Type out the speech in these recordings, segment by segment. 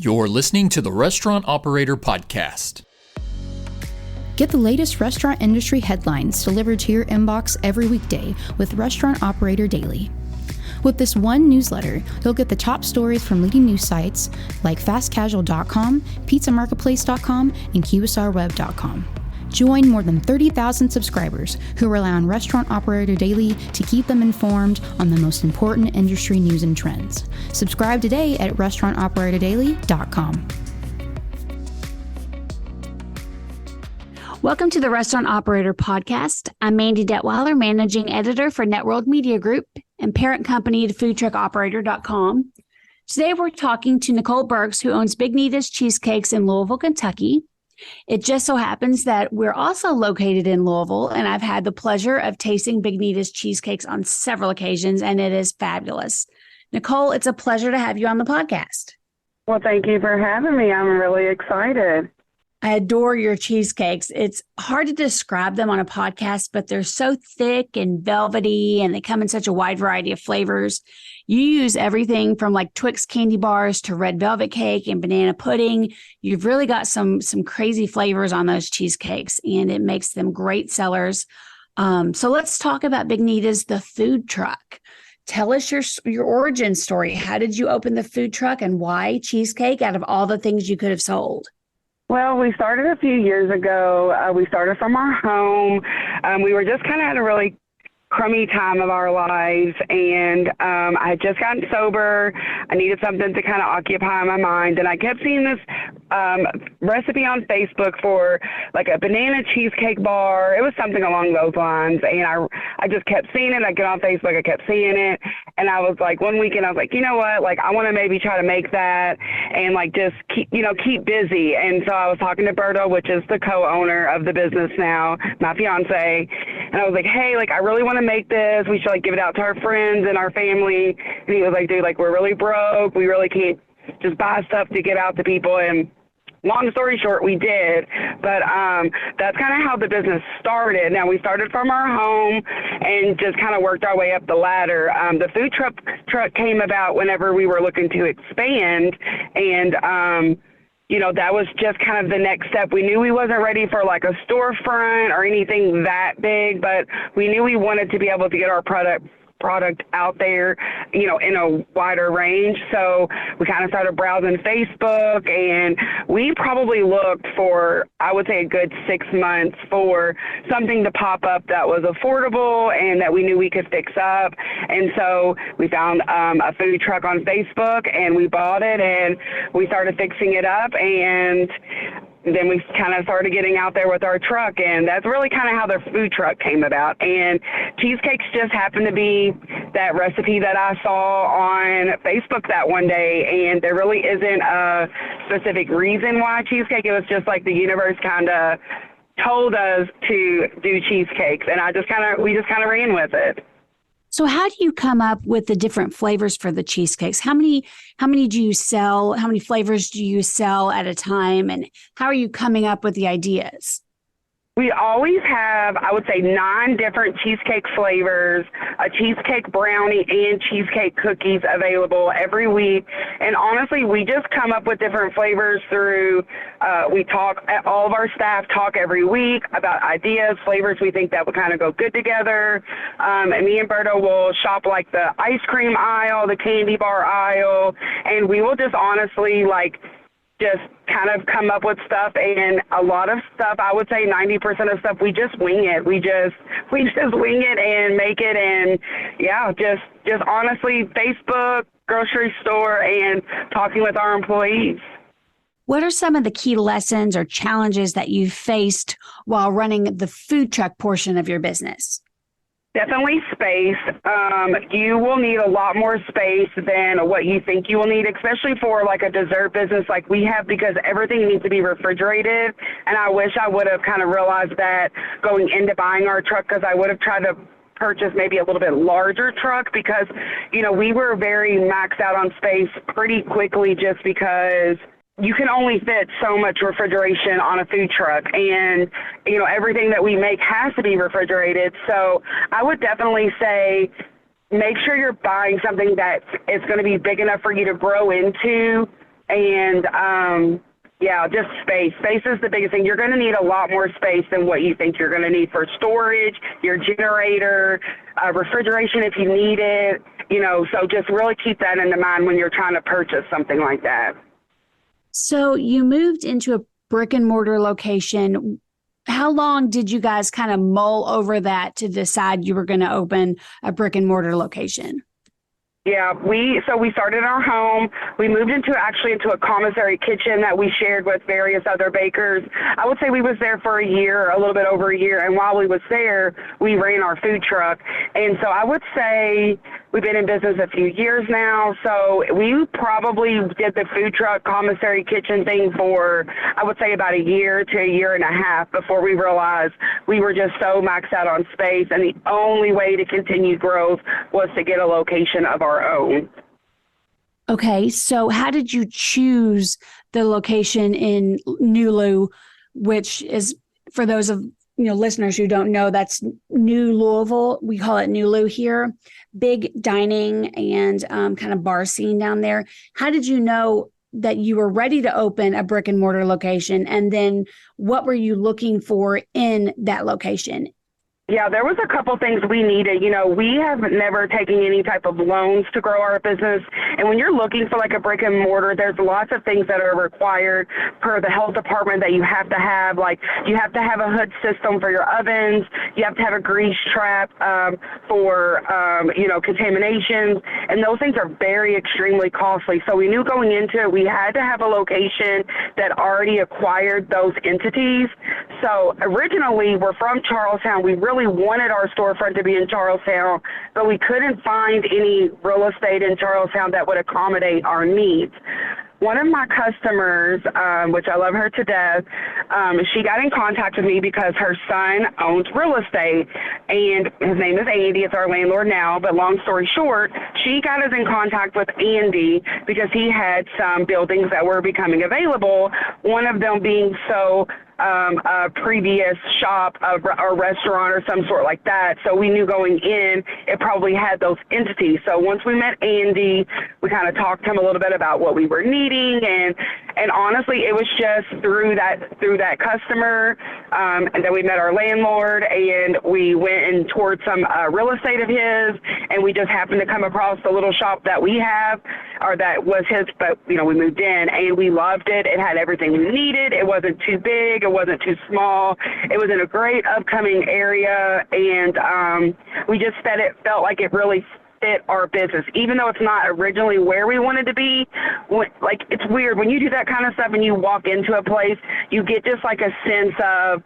You're listening to the Restaurant Operator Podcast. Get the latest restaurant industry headlines delivered to your inbox every weekday with Restaurant Operator Daily. With this one newsletter, you'll get the top stories from leading news sites like fastcasual.com, pizzamarketplace.com, and qsrweb.com. Join more than 30,000 subscribers who rely on Restaurant Operator Daily to keep them informed on the most important industry news and trends. Subscribe today at restaurantoperatordailycom. Welcome to the Restaurant Operator Podcast. I'm Mandy Detwiler, Managing Editor for Networld Media Group and parent company to foodtruckoperator.com. Today we're talking to Nicole Burks, who owns Big Nita's Cheesecakes in Louisville, Kentucky. It just so happens that we're also located in Louisville, and I've had the pleasure of tasting Big Nita's cheesecakes on several occasions, and it is fabulous. Nicole, it's a pleasure to have you on the podcast. Well, thank you for having me. I'm really excited. I adore your cheesecakes. It's hard to describe them on a podcast, but they're so thick and velvety, and they come in such a wide variety of flavors. You use everything from like Twix candy bars to red velvet cake and banana pudding. You've really got some crazy flavors on those cheesecakes, and it makes them great sellers. So let's talk about Big Nita's, the food truck. Tell us your origin story. How did you open the food truck, and why cheesecake out of all the things you could have sold? Well, we started a few years ago. We started from our home. We were just kind of at a really crummy time of our lives, and I had just gotten sober. I needed something to kind of occupy my mind, and I kept seeing this recipe on Facebook for like a banana cheesecake bar. It was something along those lines, and I just kept seeing it. I get on Facebook, I kept seeing it, and I was like, one weekend I was like, you know what, like I want to maybe try to make that and like just keep busy. And so I was talking to Berto, which is the co-owner of the business now, my fiance, and I was like, hey, like I really want to make this. We should like give it out to our friends and our family. And he was like, dude, like we're really broke. We really can't just buy stuff to get out to people. And long story short, we did. But that's kind of how the business started. Now, we started from our home and just kind of worked our way up the ladder. The food truck came about whenever we were looking to expand. And that was just kind of the next step. We knew we wasn't ready for like a storefront or anything that big, but we knew we wanted to be able to get our product out there, in a wider range. So we kind of started browsing Facebook, and we probably looked for, I would say, a good 6 months for something to pop up that was affordable and that we knew we could fix up. And so we found a food truck on Facebook, and we bought it, and we started fixing it up, and then we kind of started getting out there with our truck, and that's really kind of how the food truck came about. And cheesecakes just happened to be that recipe that I saw on Facebook that one day, and there really isn't a specific reason why cheesecake. It was just like the universe kind of told us to do cheesecakes, and we just kind of ran with it. So how do you come up with the different flavors for the cheesecakes? How many do you sell? How many flavors do you sell at a time? And how are you coming up with the ideas? We always have, I would say, 9 different cheesecake flavors, a cheesecake brownie and cheesecake cookies available every week. And honestly, we just come up with different flavors through, all of our staff talk every week about ideas, flavors we think that would kind of go good together. And me and Berto will shop like the ice cream aisle, the candy bar aisle, and we will just honestly just kind of come up with stuff, and a lot of stuff, I would say 90% of stuff, we just wing it. We just wing it and make it, and yeah, just honestly, Facebook, grocery store, and talking with our employees. What are some of the key lessons or challenges that you faced while running the food truck portion of your business? Definitely space. You will need a lot more space than what you think you will need, especially for like a dessert business like we have, because everything needs to be refrigerated. And I wish I would have kind of realized that going into buying our truck, because I would have tried to purchase maybe a little bit larger truck, because, we were very maxed out on space pretty quickly, just because you can only fit so much refrigeration on a food truck, and everything that we make has to be refrigerated. So I would definitely say make sure you're buying something that is going to be big enough for you to grow into And, yeah, just space. Space is the biggest thing. You're going to need a lot more space than what you think you're going to need for storage, your generator, refrigeration if you need it, so just really keep that in mind when you're trying to purchase something like that. So you moved into a brick and mortar location. How long did you guys kind of mull over that to decide you were going to open a brick and mortar location? Yeah, we started in our home. We moved into a commissary kitchen that we shared with various other bakers. I would say we was there for a year, a little bit over a year, and while we was there, we ran our food truck. And so I would say we've been in business a few years now, so we probably did the food truck commissary kitchen thing for, I would say, about a year to a year and a half before we realized we were just so maxed out on space, and the only way to continue growth was to get a location of our own. Okay, so how did you choose the location in Nulu, which is, for those of listeners who don't know, that's New Louisville. We call it Nulu here. Big dining and kind of bar scene down there. How did you know that you were ready to open a brick and mortar location? And then what were you looking for in that location? Yeah, there was a couple things we needed. We have never taken any type of loans to grow our business. And when you're looking for like a brick and mortar, there's lots of things that are required per the health department that you have to have. Like you have to have a hood system for your ovens. You have to have a grease trap for, contaminations. And those things are very extremely costly. So we knew going into it, we had to have a location that already acquired those entities. So originally, we're from Charlestown. We really wanted our storefront to be in Charlestown, but we couldn't find any real estate in Charlestown that would accommodate our needs. One of my customers, which I love her to death, she got in contact with me because her son owns real estate, and his name is Andy. It's our landlord now, but long story short, she got us in contact with Andy because he had some buildings that were becoming available, one of them being a previous shop or restaurant or some sort like that. So we knew going in, it probably had those entities. So once we met Andy, we kind of talked to him a little bit about what we were needing. And honestly, it was just through that customer, and then we met our landlord, and we went and toured some real estate of his, and we just happened to come across the little shop that we have, or that was his, but we moved in and we loved it. It had everything we needed. It wasn't too big. It wasn't too small. It was in a great upcoming area, and we just felt like it really fit our business, even though it's not originally where we wanted to be. Like, it's weird when you do that kind of stuff and you walk into a place, you get just like a sense of,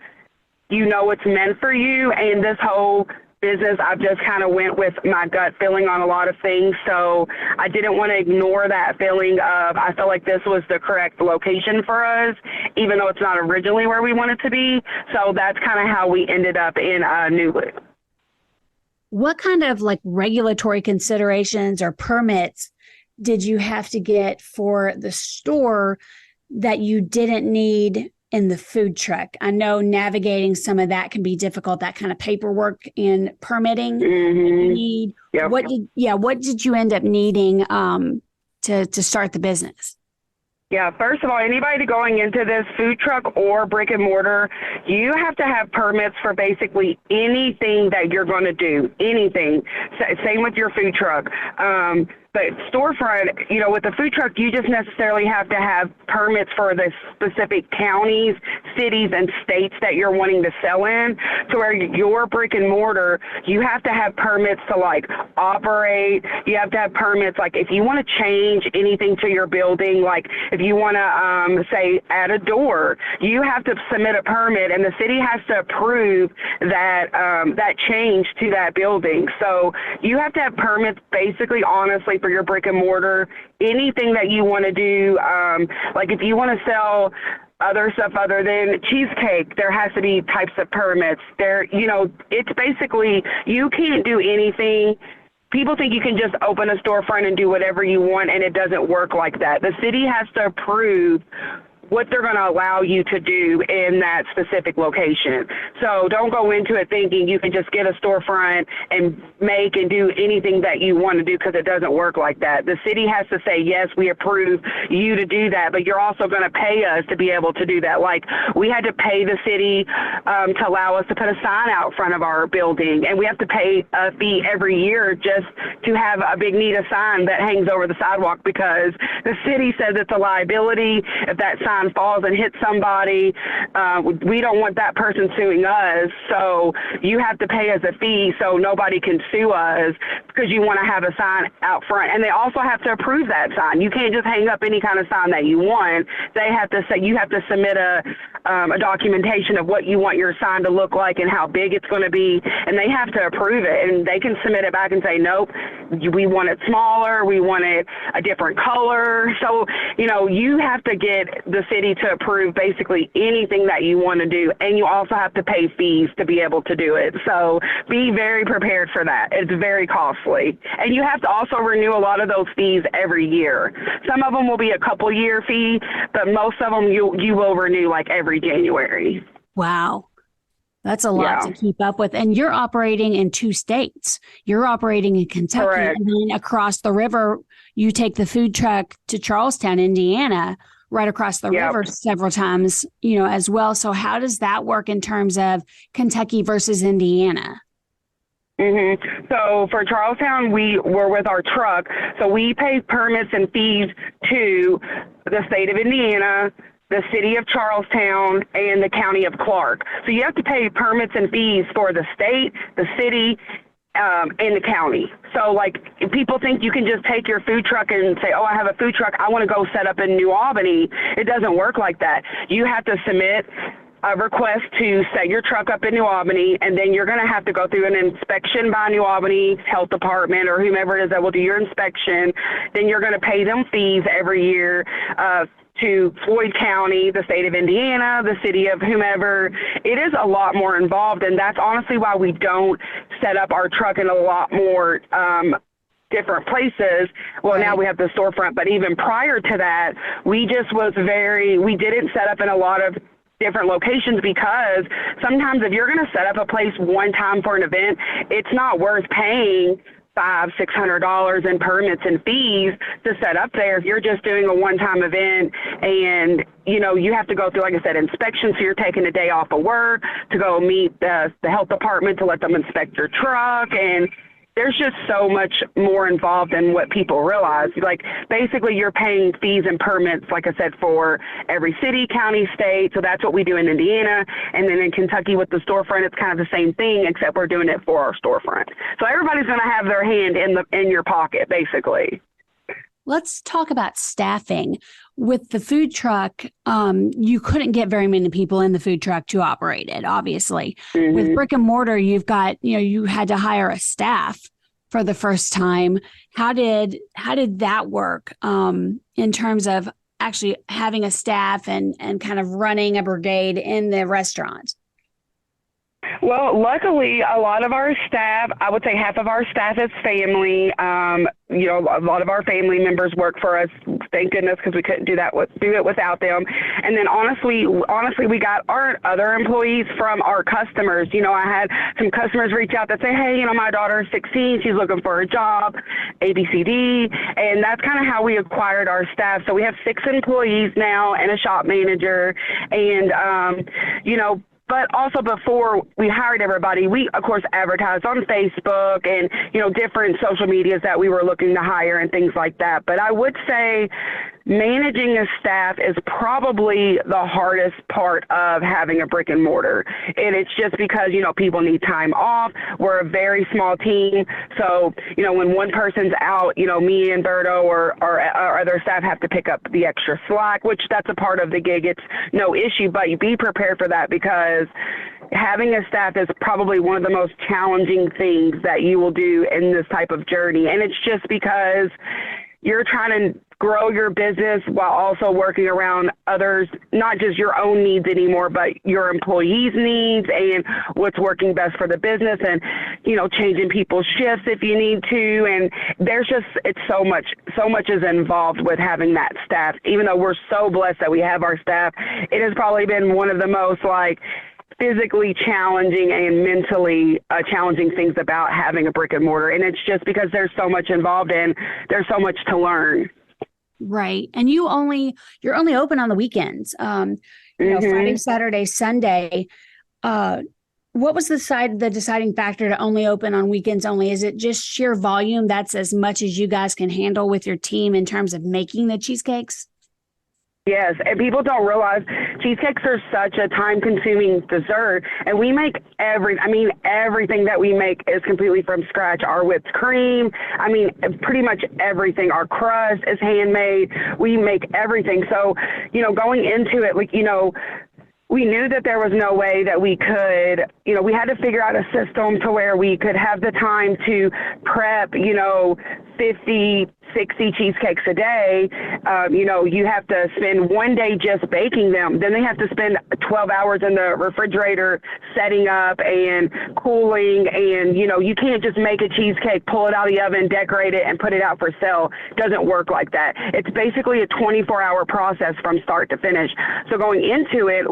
it's meant for you. And this whole business, I've just kind of went with my gut feeling on a lot of things. So I didn't want to ignore that feeling of, I felt like this was the correct location for us, even though it's not originally where we wanted to be. So that's kind of how we ended up in Nulu. What kind of regulatory considerations or permits did you have to get for the store that you didn't need in the food truck? I know navigating some of that can be difficult, that kind of paperwork and permitting. Mm-hmm. Yep. What did you end up needing to start the business? Yeah, first of all, anybody going into this food truck or brick and mortar, you have to have permits for basically anything that you're going to do, anything. Same with your food truck. But storefront, with the food truck, you just necessarily have to have permits for the specific counties, cities, and states that you're wanting to sell in. To where your brick and mortar, you have to have permits to operate. You have to have permits, if you want to change anything to your building, if you want to, say, add a door, you have to submit a permit, and the city has to approve that change to that building. So you have to have permits, basically, honestly, for your brick and mortar, anything that you want to do. If you want to sell other stuff other than cheesecake, there has to be types of permits. It's basically, you can't do anything. People think you can just open a storefront and do whatever you want, and it doesn't work like that. The city has to approve what they're going to allow you to do in that specific location. So don't go into it thinking you can just get a storefront and make and do anything that you want to do, because it doesn't work like that. The city has to say, yes, we approve you to do that, but you're also going to pay us to be able to do that. Like, we had to pay the city to allow us to put a sign out front of our building, and we have to pay a fee every year just to have a big neat sign that hangs over the sidewalk, because the city says it's a liability if that sign falls and hits somebody. We don't want that person suing us, so you have to pay us a fee so nobody can sue us, because you want to have a sign out front. And they also have to approve that sign. You can't just hang up any kind of sign that you want. They have to say, you have to submit a documentation of what you want your sign to look like and how big it's going to be, and they have to approve it. And they can submit it back and say, nope, we want it smaller, we want it a different color. So, you have to get the city to approve basically anything that you want to do, and you also have to pay fees to be able to do it. So be very prepared for that. It's very costly. And you have to also renew a lot of those fees every year. Some of them will be a couple-year fee, but most of them you will renew like every January. Wow. That's a lot to keep up with. And you're operating in 2 states. You're operating in Kentucky. Correct. And then across the river, you take the food truck to Charlestown, Indiana, right across the river several times, as well. So how does that work in terms of Kentucky versus Indiana? Mm-hmm. So for Charlestown, we were with our truck. So we pay permits and fees to the state of Indiana, the city of Charlestown, and the county of Clark. So you have to pay permits and fees for the state, the city, and the county. So like, people think you can just take your food truck and say, oh, I have a food truck, I want to go set up in New Albany. It doesn't work like that. You have to submit a request to set your truck up in New Albany, and then you're going to have to go through an inspection by New Albany Health Department or whomever it is that will do your inspection. Then you're going to pay them fees every year to Floyd County, the state of Indiana, the city of whomever. It is a lot more involved, and that's honestly why we don't set up our truck in a lot more different places. Well, now we have the storefront, but even prior to that, we didn't set up in a lot of different locations, because sometimes if you're going to set up a place one time for an event, it's not worth paying $500-$600 in permits and fees to set up there if you're just doing a one-time event. And you have to go through, like I said, inspections. So you're taking a day off of work to go meet the health department to let them inspect your truck, and there's just so much more involved than what people realize. Like, basically, you're paying fees and permits, like I said, for every city, county, state. So that's what we do in Indiana. And then in Kentucky with the storefront, it's kind of the same thing, except we're doing it for our storefront. So everybody's going to have their hand in your pocket, basically. Let's talk about staffing. With the food truck, you couldn't get very many people in the food truck to operate it, obviously. Mm-hmm. With brick and mortar, you've got, you had to hire a staff for the first time. How did that work in terms of actually having a staff and kind of running a brigade in the restaurant? Well, luckily, a lot of our staff, I would say half of our staff is family. A lot of our family members work for us. Thank goodness, because we couldn't do it without them. And then honestly, we got our other employees from our customers. I had some customers reach out that say, hey, my daughter is 16, she's looking for a job, ABCD, and that's kind of how we acquired our staff. So we have 6 employees now and a shop manager, and but also before we hired everybody, we, of course, advertised on Facebook and, different social medias that we were looking to hire and things like that. But I would say managing a staff is probably the hardest part of having a brick and mortar. And it's just because, people need time off. We're a very small team. So, when one person's out, me and Berto or our other staff have to pick up the extra slack, which that's a part of the gig. It's no issue, but you be prepared for that, because having a staff is probably one of the most challenging things that you will do in this type of journey. And it's just because you're trying to grow your business while also working around others, not just your own needs anymore, but your employees' needs and what's working best for the business, and, you know, changing people's shifts if you need to. And there's just, it's so much is involved with having that staff. Even though we're so blessed that we have our staff, it has probably been one of the most physically challenging and mentally challenging things about having a brick and mortar. And it's just because there's so much involved and there's so much to learn. Right. And you're only open on the weekends, Friday, Saturday, Sunday. What was the deciding factor to only open on weekends only? Is it just sheer volume? That's as much as you guys can handle with your team in terms of making the cheesecakes? Yes, and people don't realize cheesecakes are such a time-consuming dessert, and we make everything that we make is completely from scratch. Our whipped cream, pretty much everything. Our crust is handmade. We make everything. So, going into it, we knew that there was no way that we could, we had to figure out a system to where we could have the time to prep, 50, 60 cheesecakes a day. You have to spend one day just baking them. Then they have to spend 12 hours in the refrigerator setting up and cooling. And, you can't just make a cheesecake, pull it out of the oven, decorate it, and put it out for sale. It doesn't work like that. It's basically a 24-hour process from start to finish. So going into it,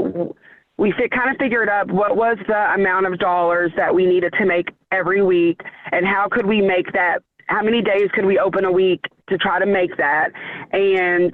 we kind of figured up what was the amount of dollars that we needed to make every week, and how could we make that. How many days could we open a week to try to make that? And,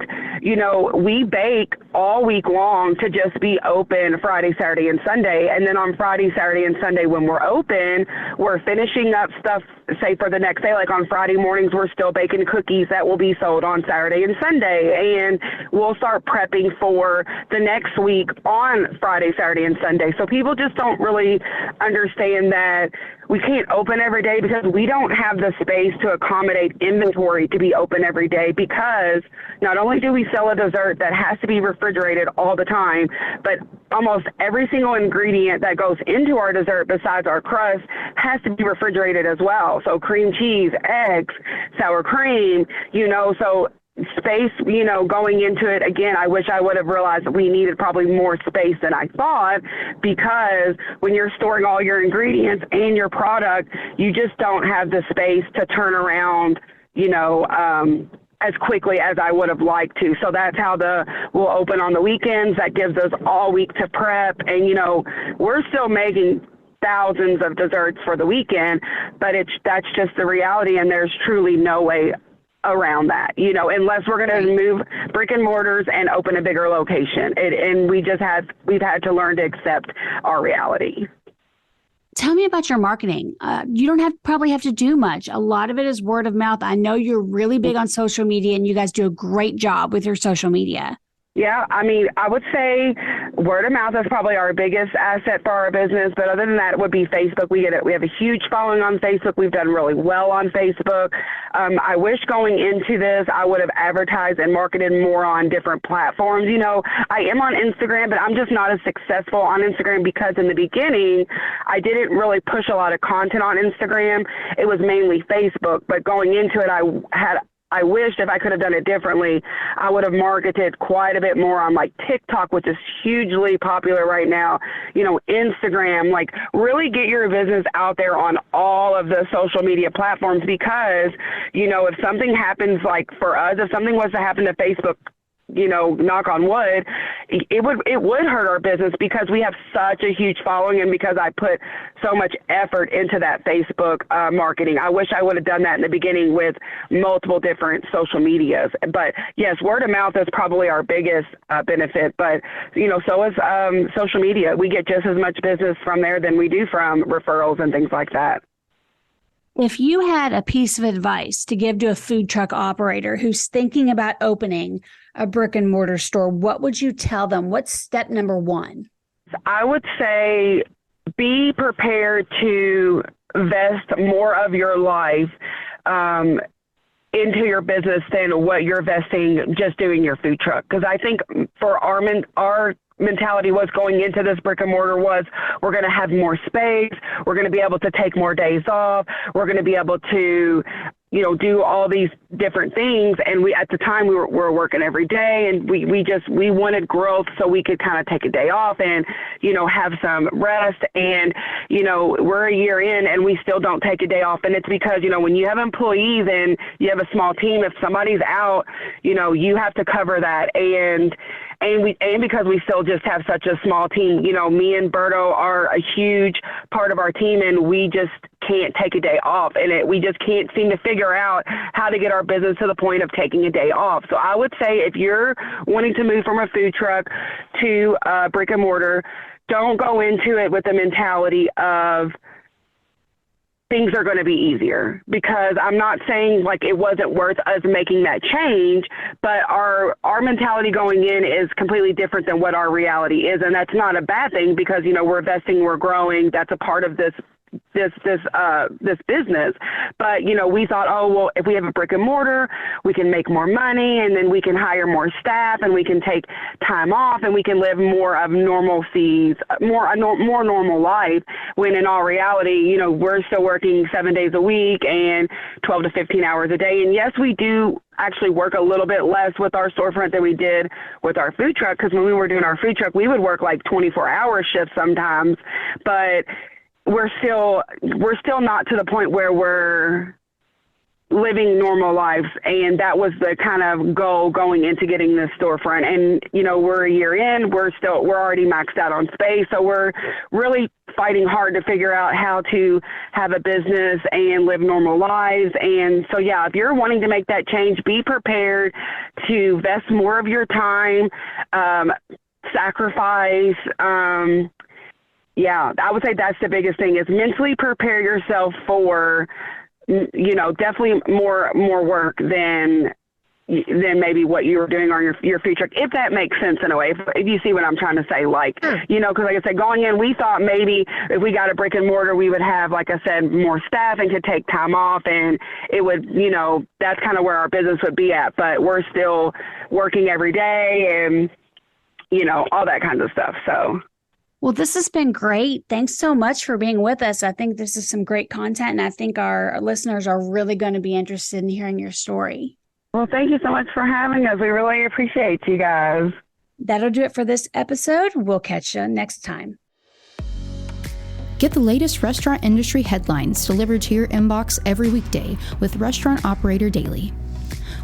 we bake all week long to just be open Friday, Saturday, and Sunday. And then on Friday, Saturday, and Sunday when we're open, we're finishing up stuff, say, for the next day. Like on Friday mornings, we're still baking cookies that will be sold on Saturday and Sunday. And we'll start prepping for the next week on Friday, Saturday, and Sunday. So people just don't really understand that we can't open every day because we don't have the space to accommodate inventory to be open every day, because not only do we sell a dessert that has to be refrigerated all the time, but almost every single ingredient that goes into our dessert besides our crust has to be refrigerated as well. So cream cheese, eggs, sour cream, so space, going into it, again, I wish I would have realized that we needed probably more space than I thought, because when you're storing all your ingredients and your product, you just don't have the space to turn around, as quickly as I would have liked to. So that's how we'll open on the weekends. That gives us all week to prep. And, we're still making thousands of desserts for the weekend, but that's just the reality. And there's truly no way around that, unless we're going to move brick and mortars and open a bigger location. And we've had to learn to accept our reality. Tell me about your marketing. You don't probably have to do much. A lot of it is word of mouth. I know you're really big on social media, and you guys do a great job with your social media. Yeah, I would say word of mouth is probably our biggest asset for our business. But other than that, it would be Facebook. We have a huge following on Facebook. We've done really well on Facebook. I wish going into this, I would have advertised and marketed more on different platforms. I am on Instagram, but I'm just not as successful on Instagram because in the beginning, I didn't really push a lot of content on Instagram. It was mainly Facebook. But going into it, I wished if I could have done it differently, I would have marketed quite a bit more on TikTok, which is hugely popular right now, Instagram, really get your business out there on all of the social media platforms, because, if something happens, for us, if something was to happen to Facebook, knock on wood, it would hurt our business because we have such a huge following, and because I put so much effort into that Facebook marketing. I wish I would have done that in the beginning with multiple different social medias. But yes, word of mouth is probably our biggest benefit. But so is social media. We get just as much business from there than we do from referrals and things like that. If you had a piece of advice to give to a food truck operator who's thinking about opening a brick and mortar store, what would you tell them? What's step number one? I would say be prepared to invest more of your life into your business than what you're investing just doing your food truck. Because I think for our mentality was going into this brick and mortar was we're going to have more space. We're going to be able to take more days off. We're going to be able to, do all these different things. And at the time we were working every day, and we wanted growth so we could kind of take a day off and, have some rest. And, we're a year in and we still don't take a day off. And it's because, when you have employees and you have a small team, if somebody's out, you have to cover that. And because we still just have such a small team, me and Berto are a huge part of our team, and we just can't take a day off. And we just can't seem to figure out how to get our business to the point of taking a day off. So I would say if you're wanting to move from a food truck to brick and mortar, don't go into it with the mentality of things are going to be easier, because I'm not saying like it wasn't worth us making that change, but our mentality going in is completely different than what our reality is. And that's not a bad thing, because, we're investing, we're growing. That's a part of this business. But, we thought, oh, well, if we have a brick and mortar, we can make more money, and then we can hire more staff, and we can take time off, and we can live more of normalcies, more normal life, when in all reality, we're still working 7 days a week and 12 to 15 hours a day. And yes, we do actually work a little bit less with our storefront than we did with our food truck, because when we were doing our food truck, we would work like 24-hour shifts sometimes, but we're still not to the point where we're living normal lives. And that was the kind of goal going into getting this storefront. And, we're a year in, we're already maxed out on space. So we're really fighting hard to figure out how to have a business and live normal lives. And so, yeah, if you're wanting to make that change, be prepared to invest more of your time, sacrifice, yeah, I would say that's the biggest thing, is mentally prepare yourself for, definitely more work than maybe what you were doing on your food truck, if that makes sense in a way, if you see what I'm trying to say. Like, because like I said, going in, we thought maybe if we got a brick and mortar, we would have, like I said, more staff and could take time off, and it would, that's kind of where our business would be at. But we're still working every day and, all that kind of stuff. So. Well, this has been great. Thanks so much for being with us. I think this is some great content, and I think our listeners are really going to be interested in hearing your story. Well, thank you so much for having us. We really appreciate you guys. That'll do it for this episode. We'll catch you next time. Get the latest restaurant industry headlines delivered to your inbox every weekday with Restaurant Operator Daily.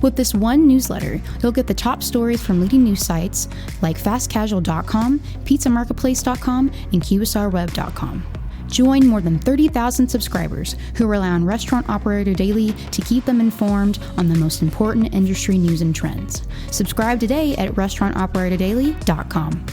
With this one newsletter, you'll get the top stories from leading news sites like fastcasual.com, pizzamarketplace.com, and qsrweb.com. Join more than 30,000 subscribers who rely on Restaurant Operator Daily to keep them informed on the most important industry news and trends. Subscribe today at restaurantoperatordaily.com.